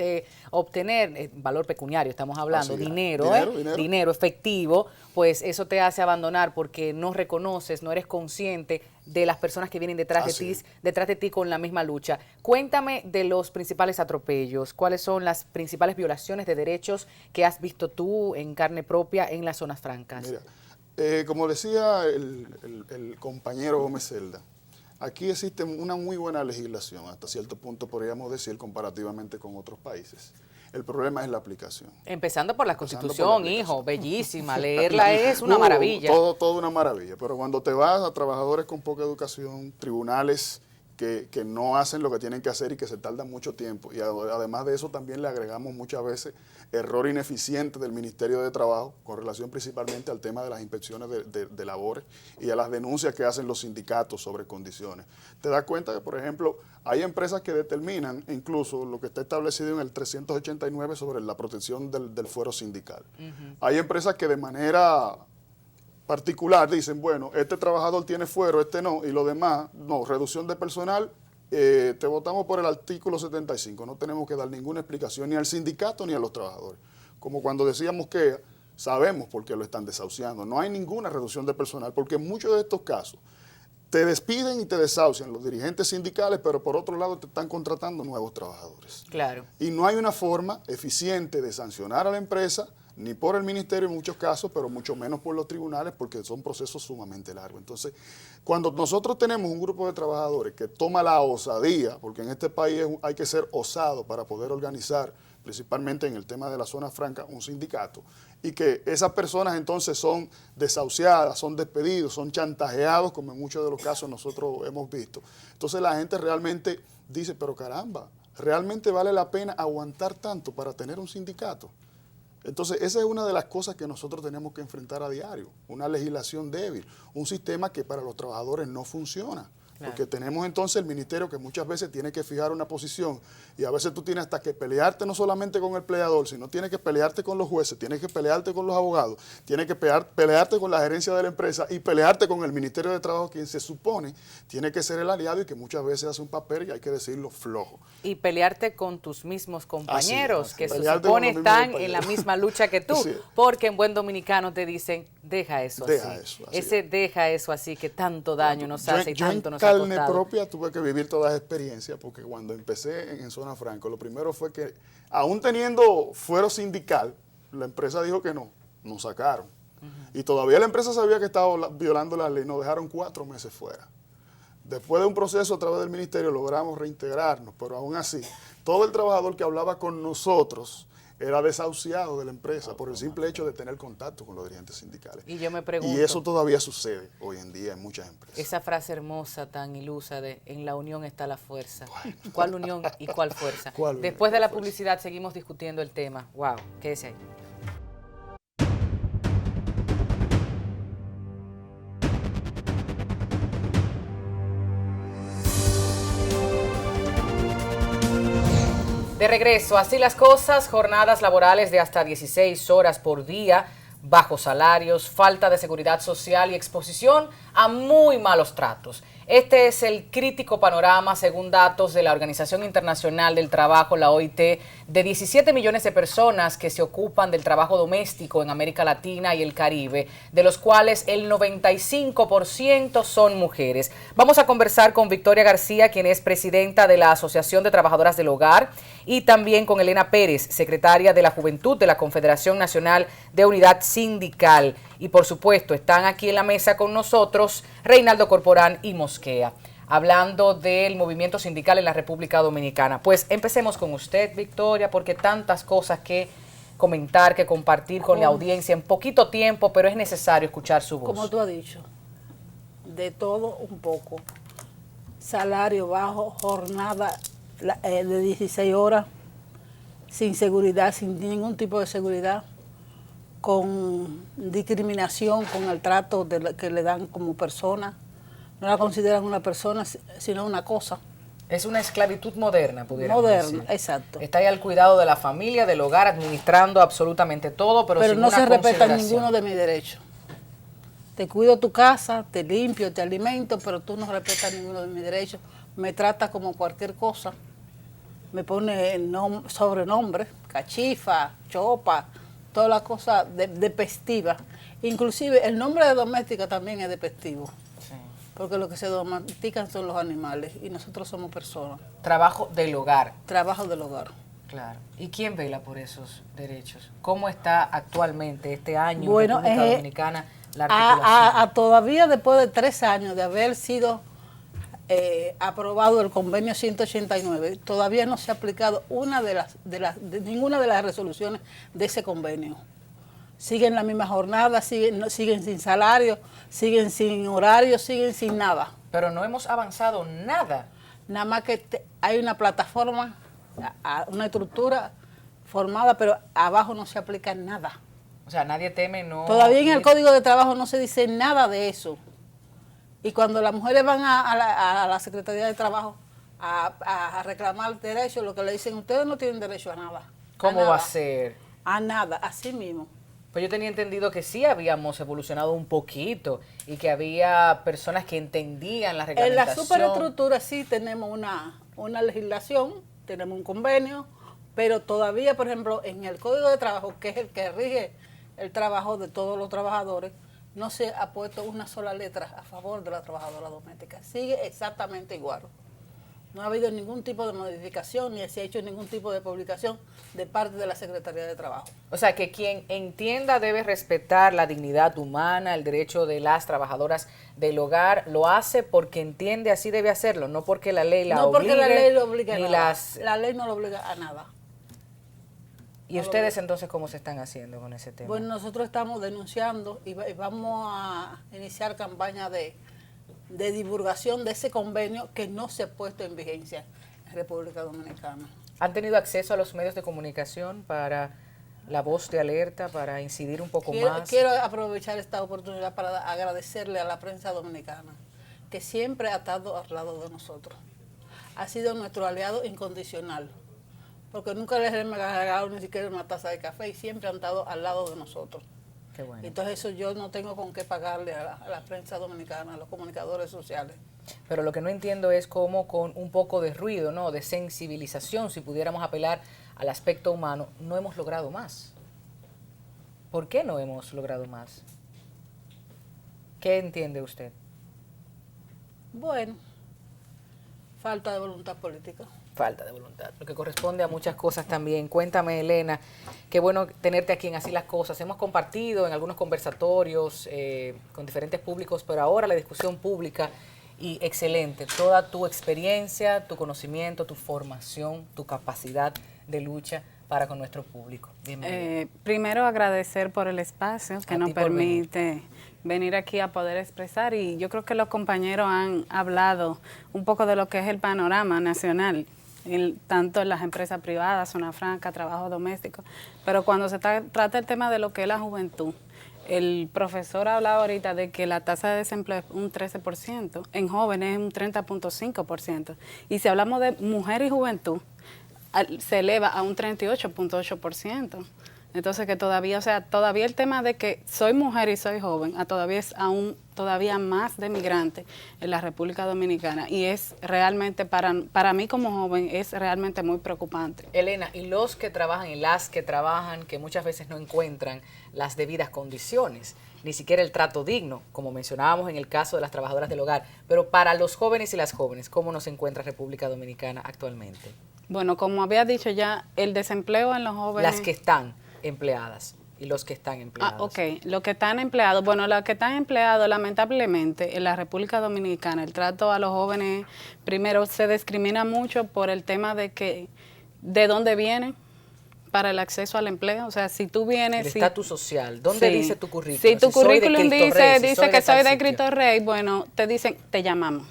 obtener, valor pecuniario, estamos hablando, dinero efectivo, pues eso te hace abandonar porque no reconoces, no eres consciente de las personas que vienen detrás de ti con la misma lucha. Cuéntame de los principales atropellos, cuáles son las principales violaciones de derechos que has visto tú en carne propia en las zonas francas. Mira, como decía el compañero Gómez Celda, aquí existe una muy buena legislación, hasta cierto punto podríamos decir comparativamente con otros países. El problema es la aplicación. Empezando por la Constitución, hijo, bellísima, leerla es una maravilla. Todo una maravilla, pero cuando te vas a trabajadores con poca educación, tribunales que no hacen lo que tienen que hacer y que se tardan mucho tiempo. Y además de eso también le agregamos muchas veces error ineficiente del Ministerio de Trabajo con relación principalmente al tema de las inspecciones de labores y a las denuncias que hacen los sindicatos sobre condiciones. Te das cuenta que, por ejemplo, hay empresas que determinan incluso lo que está establecido en el 389 sobre la protección del fuero sindical. Hay empresas que de manera particular dicen, bueno, este trabajador tiene fuero, este no, y lo demás, no, reducción de personal, te votamos por el artículo 75, no tenemos que dar ninguna explicación ni al sindicato ni a los trabajadores. Como cuando decíamos que sabemos por qué lo están desahuciando, no hay ninguna reducción de personal, porque en muchos de estos casos te despiden y te desahucian los dirigentes sindicales, pero por otro lado te están contratando nuevos trabajadores. Claro. Y no hay una forma eficiente de sancionar a la empresa, ni por el ministerio en muchos casos, pero mucho menos por los tribunales, porque son procesos sumamente largos. Entonces, cuando nosotros tenemos un grupo de trabajadores que toma la osadía, porque en este país hay que ser osado para poder organizar, principalmente en el tema de la zona franca, un sindicato, y que esas personas entonces son desahuciadas, son despedidos, son chantajeados, como en muchos de los casos nosotros hemos visto. Entonces la gente realmente dice, pero caramba, ¿realmente vale la pena aguantar tanto para tener un sindicato? Entonces, esa es una de las cosas que nosotros tenemos que enfrentar a diario, una legislación débil, un sistema que para los trabajadores no funciona. Claro. Porque tenemos entonces el ministerio que muchas veces tiene que fijar una posición y a veces tú tienes hasta que pelearte no solamente con el empleador, sino tienes que pelearte con los jueces, tienes que pelearte con los abogados, tienes que pelearte con la gerencia de la empresa y pelearte con el Ministerio de Trabajo, quien se supone tiene que ser el aliado y que muchas veces hace un papel, y hay que decirlo, flojo. Y pelearte con tus mismos compañeros, que se supone están en la misma lucha que tú, porque en buen dominicano te dicen, deja eso así. Ese deja eso así, que tanto daño nos hace y tanto nos ha costado. En carne propia tuve que vivir todas las experiencias, porque cuando empecé en Zona Franca, lo primero fue que, aún teniendo fuero sindical, la empresa dijo que no, nos sacaron. Y todavía la empresa sabía que estaba violando la ley, nos dejaron 4 meses fuera. Después de un proceso a través del ministerio logramos reintegrarnos, pero aún así, todo el trabajador que hablaba con nosotros era desahuciado de la empresa por el simple hecho de tener contacto con los dirigentes sindicales. Y yo me pregunto, y eso todavía sucede hoy en día en muchas empresas. Esa frase hermosa, tan ilusa de en la unión está la fuerza. Bueno. ¿Cuál unión y cuál fuerza? Después de la publicidad seguimos discutiendo el tema. Wow, quédese ahí. De regreso, así las cosas, jornadas laborales de hasta 16 horas por día, bajos salarios, falta de seguridad social y exposición a muy malos tratos. Este es el crítico panorama, según datos de la Organización Internacional del Trabajo, la OIT, de 17 millones de personas que se ocupan del trabajo doméstico en América Latina y el Caribe, de los cuales el 95% son mujeres. Vamos a conversar con Victoria García, quien es presidenta de la Asociación de Trabajadoras del Hogar, y también con Elena Pérez, secretaria de la Juventud de la Confederación Nacional de Unidad Sindical. Y por supuesto, están aquí en la mesa con nosotros Reinaldo Corporán y Mosquea, hablando del movimiento sindical en la República Dominicana. Pues empecemos con usted, Victoria, porque tantas cosas que comentar, que compartir con la audiencia en poquito tiempo, pero es necesario escuchar su voz. Como tú has dicho, de todo un poco. Salario bajo, jornada de 16 horas, sin seguridad, sin ningún tipo de seguridad, con discriminación, con el trato que le dan como persona. No la consideran una persona, sino una cosa. Es una esclavitud moderna, pudiéramos decir. Moderna, exacto. Está ahí al cuidado de la familia, del hogar, administrando absolutamente todo, pero sin no una se respeta ninguno de mis derechos. Te cuido tu casa, te limpio, te alimento, pero tú no respetas ninguno de mis derechos. Me tratas como cualquier cosa. Me pone sobrenombre, cachifa, chopa, todas las cosas despectivas. Inclusive el nombre de doméstica también es despectivo. Sí. Porque lo que se domestican son los animales y nosotros somos personas. Trabajo del hogar. Trabajo del hogar. Claro. ¿Y quién vela por esos derechos? ¿Cómo está actualmente este año en República Dominicana la articulación? Todavía después de 3 años de haber sido aprobado el convenio 189, todavía no se ha aplicado ninguna de las resoluciones de ese convenio. Siguen la misma jornada, siguen sin salario, siguen sin horario, siguen sin nada. Pero no hemos avanzado nada nada más que hay una plataforma, una estructura formada, pero abajo no se aplica nada. O sea, nadie teme, no... Todavía en el Código de Trabajo no se dice nada de eso. Y cuando las mujeres van a la Secretaría de Trabajo a reclamar derechos, lo que le dicen, ustedes no tienen derecho a nada. ¿Cómo va a ser? A nada, así mismo. Pues yo tenía entendido que sí habíamos evolucionado un poquito y que había personas que entendían la reglamentación. En la superestructura sí tenemos una legislación, tenemos un convenio, pero todavía, por ejemplo, en el Código de Trabajo, que es el que rige el trabajo de todos los trabajadores, no se ha puesto una sola letra a favor de la trabajadora doméstica. Sigue exactamente igual. No ha habido ningún tipo de modificación ni se ha hecho ningún tipo de publicación de parte de la Secretaría de Trabajo. O sea, que quien entienda debe respetar la dignidad humana, el derecho de las trabajadoras del hogar, lo hace porque entiende así debe hacerlo, no porque la ley la obligue. No porque la ley lo obliga a ni nada. La ley no lo obliga a nada. ¿Y ustedes entonces cómo se están haciendo con ese tema? Bueno, nosotros estamos denunciando y vamos a iniciar campaña de divulgación de ese convenio que no se ha puesto en vigencia en República Dominicana. ¿Han tenido acceso a los medios de comunicación para la voz de alerta, para incidir un poco más? Quiero aprovechar esta oportunidad para agradecerle a la prensa dominicana, que siempre ha estado al lado de nosotros. Ha sido nuestro aliado incondicional, porque nunca les hemos regalado ni siquiera una taza de café y siempre han estado al lado de nosotros. Qué bueno. Entonces eso yo no tengo con qué pagarle a la prensa dominicana, a los comunicadores sociales. Pero lo que no entiendo es cómo con un poco de ruido, ¿no?, de sensibilización, si pudiéramos apelar al aspecto humano, no hemos logrado más. ¿Por qué no hemos logrado más? ¿Qué entiende usted? Bueno, falta de voluntad política. Falta de voluntad, lo que corresponde a muchas cosas también. Cuéntame, Elena, qué bueno tenerte aquí en Así las Cosas. Hemos compartido en algunos conversatorios con diferentes públicos, pero ahora la discusión pública y excelente. Toda tu experiencia, tu conocimiento, tu formación, tu capacidad de lucha para con nuestro público. Primero agradecer por el espacio que nos permite venir aquí a poder expresar, y yo creo que los compañeros han hablado un poco de lo que es el panorama nacional, tanto en las empresas privadas, zona franca, trabajo doméstico, pero cuando se trata el tema de lo que es la juventud, el profesor ha hablado ahorita de que la tasa de desempleo es un 13%, en jóvenes es un 30.5%, y si hablamos de mujer y juventud, se eleva a un 38.8%. Entonces que todavía, o sea, todavía el tema de que soy mujer y soy joven, todavía es aún todavía más de migrantes en la República Dominicana, y es realmente, para mí como joven, es realmente muy preocupante. Elena, y los que trabajan y las que trabajan, que muchas veces no encuentran las debidas condiciones, ni siquiera el trato digno, como mencionábamos en el caso de las trabajadoras del hogar, pero para los jóvenes y las jóvenes, ¿cómo nos encuentra República Dominicana actualmente? Bueno, como había dicho ya, el desempleo en los jóvenes... Las que están empleadas y los que están empleados. Ok, los que están empleados, bueno, los que están empleados, lamentablemente, en la República Dominicana, el trato a los jóvenes, primero, se discrimina mucho por el tema de dónde vienen para el acceso al empleo. O sea, si tú vienes... El estatus social, ¿dónde dice tu currículum? Si tu currículum dice que soy de Cristo sitio. Rey, bueno, te dicen, te llamamos.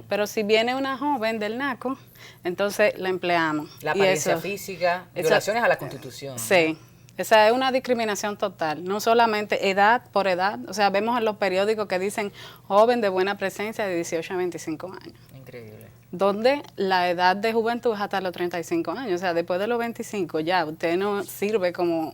Pero si viene una joven del NACO, entonces la empleamos. La apariencia física, violaciones a la Constitución. Sí. Esa es una discriminación total, no solamente edad por edad, o sea, vemos en los periódicos que dicen joven de buena presencia de 18 a 25 años. Increíble. Donde la edad de juventud es hasta los 35 años, o sea, después de los 25 ya usted no sirve como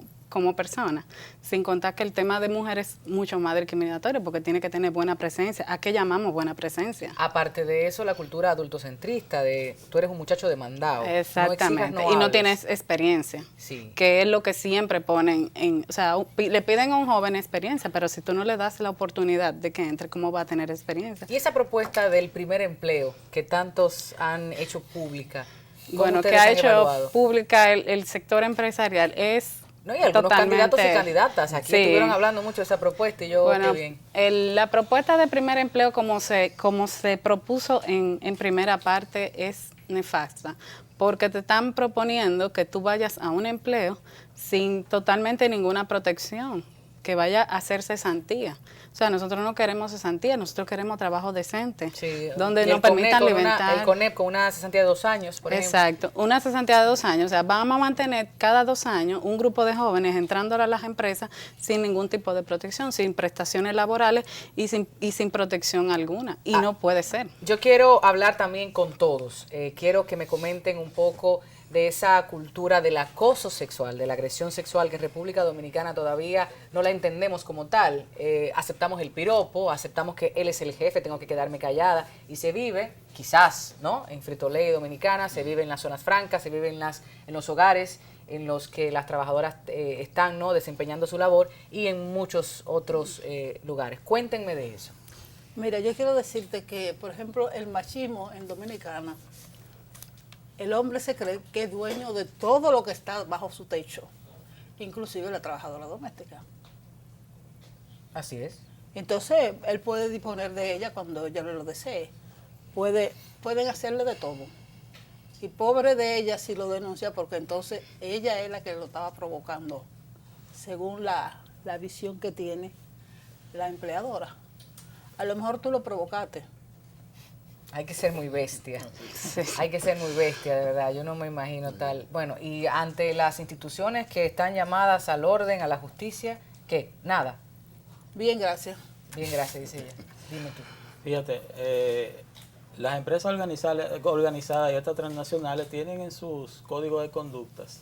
persona, sin contar que el tema de mujeres es mucho más discriminatorio porque tiene que tener buena presencia. ¿A qué llamamos buena presencia? Aparte de eso, la cultura adultocentrista de tú eres un muchacho demandado. Exactamente, no y no tienes experiencia, sí, que es lo que siempre ponen o sea, le piden a un joven experiencia, pero si tú no le das la oportunidad de que entre, ¿cómo va a tener experiencia? Y esa propuesta del primer empleo que tantos han hecho pública, bueno, que ha hecho pública el sector empresarial es... No, y algunos candidatos y candidatas aquí estuvieron hablando mucho de esa propuesta y yo, bueno, qué bien. La propuesta de primer empleo como se propuso en primera parte es nefasta, porque te están proponiendo que tú vayas a un empleo sin totalmente ninguna protección, que vaya a hacer cesantía. O sea, nosotros no queremos cesantía, nosotros queremos trabajo decente, donde nos permitan alimentar. El CONEP con una cesantía de 2 años, por ejemplo. Exacto, una cesantía de 2 años. O sea, vamos a mantener cada 2 años un grupo de jóvenes entrando a las empresas sin ningún tipo de protección, sin prestaciones laborales y sin protección alguna. Y no puede ser. Yo quiero hablar también con todos. Quiero que me comenten un poco de esa cultura del acoso sexual, de la agresión sexual, que en República Dominicana todavía no la entendemos como tal. Aceptamos el piropo, aceptamos que él es el jefe, tengo que quedarme callada, y se vive, quizás, ¿no? En Frito-Lay Dominicana, se vive en las zonas francas, se vive en los hogares en los que las trabajadoras están, ¿no?, desempeñando su labor, y en muchos otros lugares. Cuéntenme de eso. Mira, yo quiero decirte que, por ejemplo, el machismo en Dominicana, el hombre se cree que es dueño de todo lo que está bajo su techo, inclusive la trabajadora doméstica. Así es. Entonces, él puede disponer de ella cuando ella lo desee. Pueden hacerle de todo. Y pobre de ella si lo denuncia, porque entonces ella es la que lo estaba provocando, según la visión que tiene la empleadora. A lo mejor tú lo provocaste. Hay que ser muy bestia. Hay que ser muy bestia, de verdad. Yo no me imagino tal. Bueno, y ante las instituciones que están llamadas al orden, a la justicia, ¿qué? Nada. Bien, gracias. Bien, gracias, dice ella. Dime tú. Fíjate, las empresas organizadas y estas transnacionales tienen en sus códigos de conductas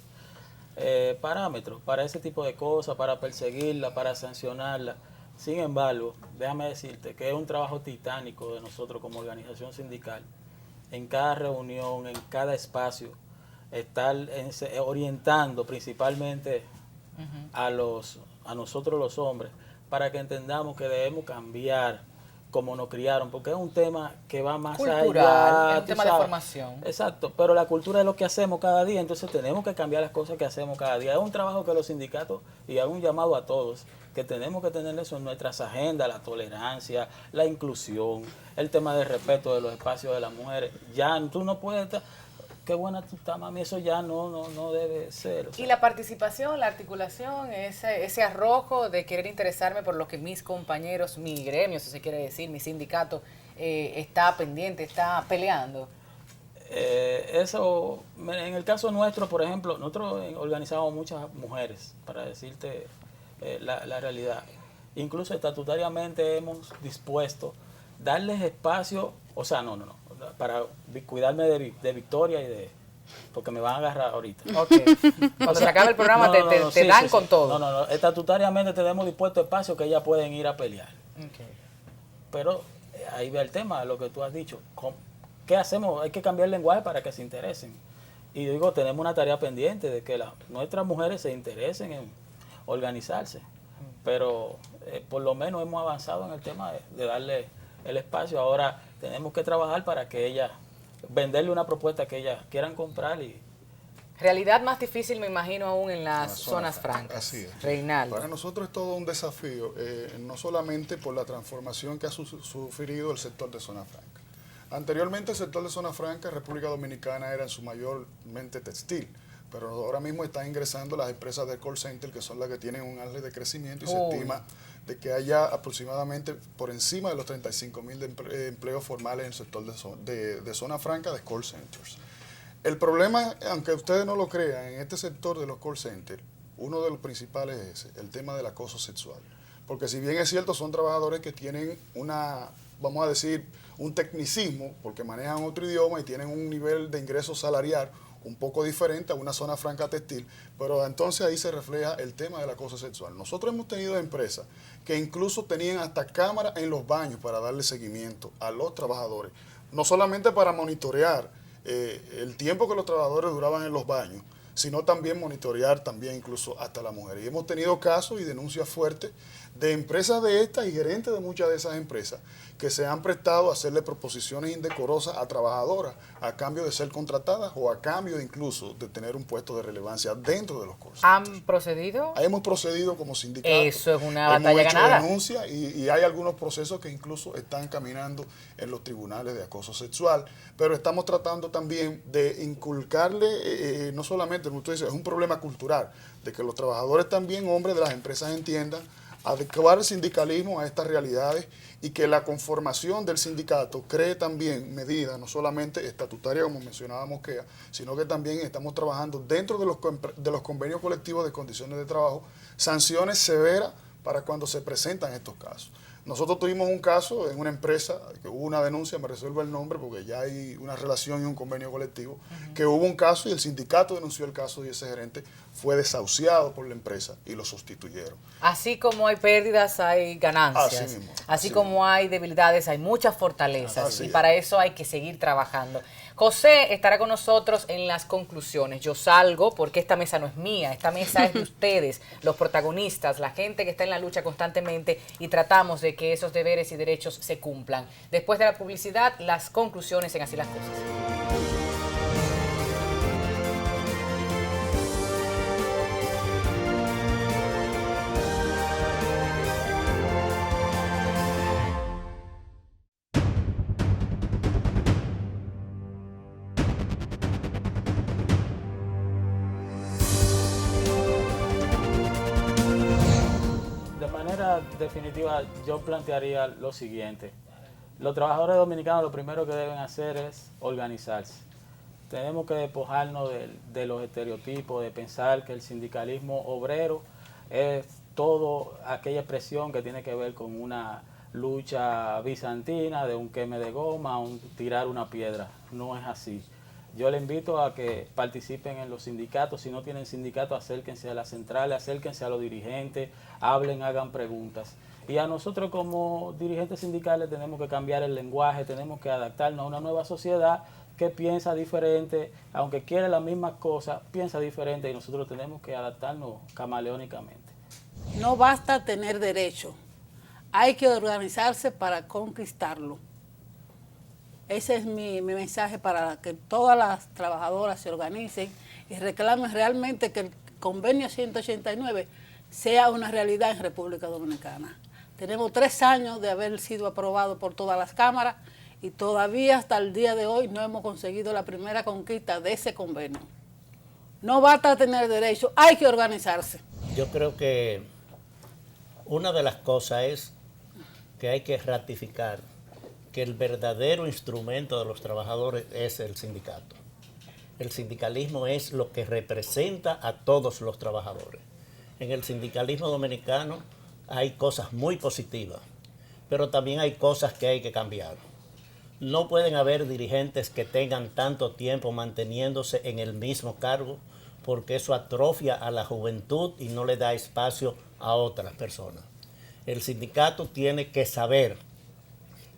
parámetros para ese tipo de cosas, para perseguirla, para sancionarla. Sin embargo, déjame decirte que es un trabajo titánico de nosotros como organización sindical, en cada reunión, en cada espacio, estar orientando principalmente a nosotros los hombres, para que entendamos que debemos cambiar como nos criaron, porque es un tema que va más cultural, allá. es un tema de formación. Exacto, pero la cultura es lo que hacemos cada día, entonces tenemos que cambiar las cosas que hacemos cada día. Es un trabajo que los sindicatos, y hago un llamado a todos, que tenemos que tener eso en nuestras agendas, la tolerancia, la inclusión, el tema del respeto de los espacios de las mujeres. Ya tú no puedes estar, qué buena tú estás, mami, eso ya no debe ser. O sea. Y la participación, la articulación, ese arrojo de querer interesarme por lo que mis compañeros, mi gremio, si se quiere decir, mi sindicato, está pendiente, está peleando. Eso, en el caso nuestro, por ejemplo, nosotros organizamos muchas mujeres, para decirte la realidad. Incluso estatutariamente hemos dispuesto darles espacio, o sea, no, para cuidarme de Victoria y de... porque me van a agarrar ahorita. Ok. Cuando se acabe el programa te dan con todo. No, estatutariamente tenemos dispuesto espacio que ellas pueden ir a pelear. Okay. Pero ahí ve el tema, lo que tú has dicho. ¿Qué hacemos? Hay que cambiar el lenguaje para que se interesen. Y digo, tenemos una tarea pendiente de que nuestras mujeres se interesen en organizarse. Pero por lo menos hemos avanzado en el tema de darle el espacio. Ahora tenemos que trabajar para que ellas, venderle una propuesta que ellas quieran comprar. Y realidad más difícil, me imagino, aún en las zonas francas. Así es. Reinaldo. Para nosotros es todo un desafío, no solamente por la transformación que ha sufrido el sector de zona franca. Anteriormente el sector de zona franca en República Dominicana era en su mayormente textil, pero ahora mismo están ingresando las empresas de call center, que son las que tienen un ángel de crecimiento, y se estima de que haya aproximadamente por encima de los 35,000 de empleos formales en el sector de zona franca de call centers. El problema, aunque ustedes no lo crean, en este sector de los call centers, uno de los principales es ese, el tema del acoso sexual. Porque si bien es cierto, son trabajadores que tienen vamos a decir, un tecnicismo, porque manejan otro idioma y tienen un nivel de ingreso salarial un poco diferente a una zona franca textil, pero entonces ahí se refleja el tema del acoso sexual. Nosotros hemos tenido empresas que incluso tenían hasta cámaras en los baños para darle seguimiento a los trabajadores, no solamente para monitorear el tiempo que los trabajadores duraban en los baños, sino también monitorear también incluso hasta la mujer. Y hemos tenido casos y denuncias fuertes de empresas de estas y gerentes de muchas de esas empresas que se han prestado a hacerle proposiciones indecorosas a trabajadoras a cambio de ser contratadas o a cambio incluso de tener un puesto de relevancia dentro de los cursos. ¿Han procedido? Hemos procedido como sindicato. Eso es una batalla ganada. Denuncia y hay algunos procesos que incluso están caminando en los tribunales de acoso sexual, pero estamos tratando también de inculcarle, no solamente, como usted dice, es un problema cultural, de que los trabajadores también, hombres de las empresas, entiendan adecuar el sindicalismo a estas realidades y que la conformación del sindicato cree también medidas, no solamente estatutarias como mencionaba Mosquea, sino que también estamos trabajando dentro de los convenios colectivos de condiciones de trabajo, sanciones severas para cuando se presentan estos casos. Nosotros tuvimos un caso en una empresa, que hubo una denuncia, me resuelvo el nombre porque ya hay una relación y un convenio colectivo, que hubo un caso y el sindicato denunció el caso y ese gerente fue desahuciado por la empresa y lo sustituyeron. Así como hay pérdidas, hay ganancias. Así mismo, así como hay debilidades, hay muchas fortalezas. Así y es. para eso hay que seguir trabajando. José estará con nosotros en las conclusiones. Yo salgo porque esta mesa no es mía, esta mesa es de ustedes, los protagonistas, la gente que está en la lucha constantemente y tratamos de que esos deberes y derechos se cumplan. Después de la publicidad, las conclusiones en Así las Cosas. De manera definitiva, yo plantearía lo siguiente. Los trabajadores dominicanos lo primero que deben hacer es organizarse. Tenemos que despojarnos de los estereotipos, de pensar que el sindicalismo obrero es todo aquella expresión que tiene que ver con una lucha bizantina, de un queme de goma, un tirar una piedra. No es así. Yo le invito a que participen en los sindicatos. Si no tienen sindicato, acérquense a las centrales, acérquense a los dirigentes, hablen, hagan preguntas. Y a nosotros como dirigentes sindicales tenemos que cambiar el lenguaje, tenemos que adaptarnos a una nueva sociedad que piensa diferente, aunque quiere las mismas cosas, piensa diferente y nosotros tenemos que adaptarnos camaleónicamente. No basta tener derecho, hay que organizarse para conquistarlo. Ese es mi mensaje para que todas las trabajadoras se organicen y reclamen realmente que el convenio 189 sea una realidad en República Dominicana. Tenemos 3 años de haber sido aprobado por todas las cámaras y todavía hasta el día de hoy no hemos conseguido la primera conquista de ese convenio. No basta tener derecho, hay que organizarse. Yo creo que una de las cosas es que hay que ratificar que el verdadero instrumento de los trabajadores es el sindicato. El sindicalismo es lo que representa a todos los trabajadores. En el sindicalismo dominicano hay cosas muy positivas, pero también hay cosas que hay que cambiar. No pueden haber dirigentes que tengan tanto tiempo manteniéndose en el mismo cargo, porque eso atrofia a la juventud y no le da espacio a otras personas. El sindicato tiene que saber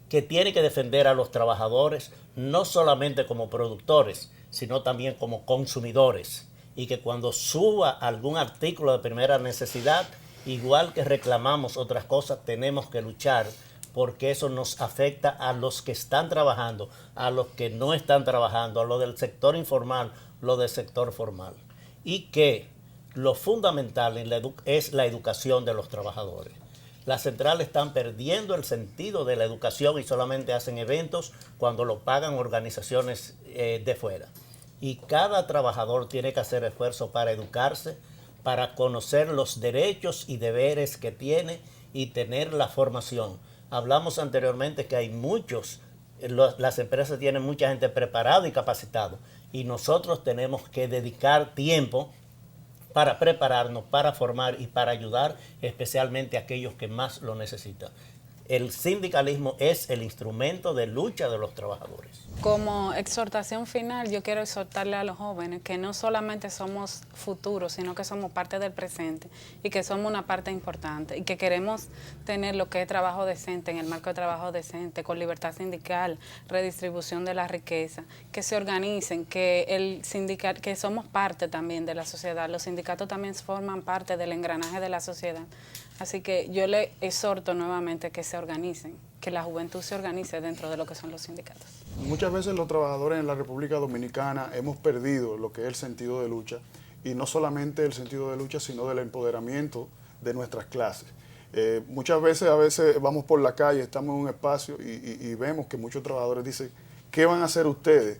que tiene que defender a los trabajadores no solamente como productores, sino también como consumidores, y que cuando suba algún artículo de primera necesidad, igual que reclamamos otras cosas, tenemos que luchar porque eso nos afecta a los que están trabajando, a los que no están trabajando, a los del sector informal, los del sector formal. Y que lo fundamental es la educación de los trabajadores. Las centrales están perdiendo el sentido de la educación y solamente hacen eventos cuando lo pagan organizaciones de fuera. Y cada trabajador tiene que hacer esfuerzo para educarse, para conocer los derechos y deberes que tiene y tener la formación. Hablamos anteriormente que hay las empresas tienen mucha gente preparada y capacitada y nosotros tenemos que dedicar tiempo para prepararnos, para formar y para ayudar especialmente a aquellos que más lo necesitan. El sindicalismo es el instrumento de lucha de los trabajadores. Como exhortación final, yo quiero exhortarle a los jóvenes que no solamente somos futuros, sino que somos parte del presente y que somos una parte importante y que queremos tener lo que es trabajo decente, en el marco de trabajo decente, con libertad sindical, redistribución de la riqueza, que se organicen, que que somos parte también de la sociedad. Los sindicatos también forman parte del engranaje de la sociedad. Así que yo le exhorto nuevamente que se organicen, que la juventud se organice dentro de lo que son los sindicatos. Muchas veces los trabajadores en la República Dominicana hemos perdido lo que es el sentido de lucha, y no solamente el sentido de lucha, sino del empoderamiento de nuestras clases. Muchas veces vamos por la calle, estamos en un espacio y vemos que muchos trabajadores dicen, ¿qué van a hacer ustedes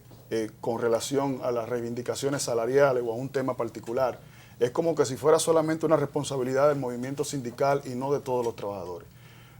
con relación a las reivindicaciones salariales o a un tema particular? es como que si fuera solamente una responsabilidad del movimiento sindical y no de todos los trabajadores.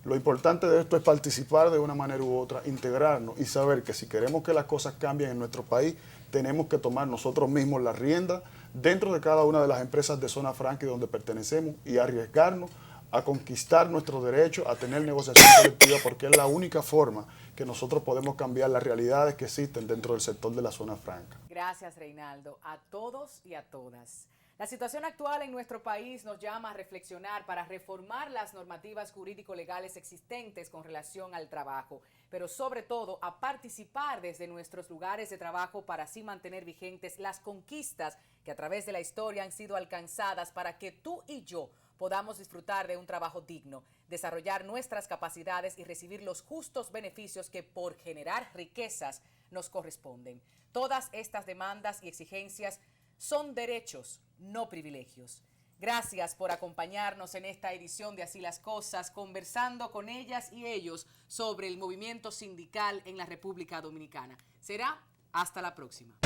Lo importante de esto es participar de una manera u otra, integrarnos y saber que si queremos que las cosas cambien en nuestro país, tenemos que tomar nosotros mismos la rienda dentro de cada una de las empresas de zona franca y donde pertenecemos y arriesgarnos a conquistar nuestros derechos, a tener negociación colectiva, porque es la única forma que nosotros podemos cambiar las realidades que existen dentro del sector de la zona franca. Gracias, Reinaldo, a todos y a todas. La situación actual en nuestro país nos llama a reflexionar para reformar las normativas jurídico-legales existentes con relación al trabajo, pero sobre todo a participar desde nuestros lugares de trabajo para así mantener vigentes las conquistas que a través de la historia han sido alcanzadas para que tú y yo podamos disfrutar de un trabajo digno, desarrollar nuestras capacidades y recibir los justos beneficios que por generar riquezas nos corresponden. Todas estas demandas y exigencias son derechos, no privilegios. Gracias por acompañarnos en esta edición de Así las Cosas, conversando con ellas y ellos sobre el movimiento sindical en la República Dominicana. Será hasta la próxima.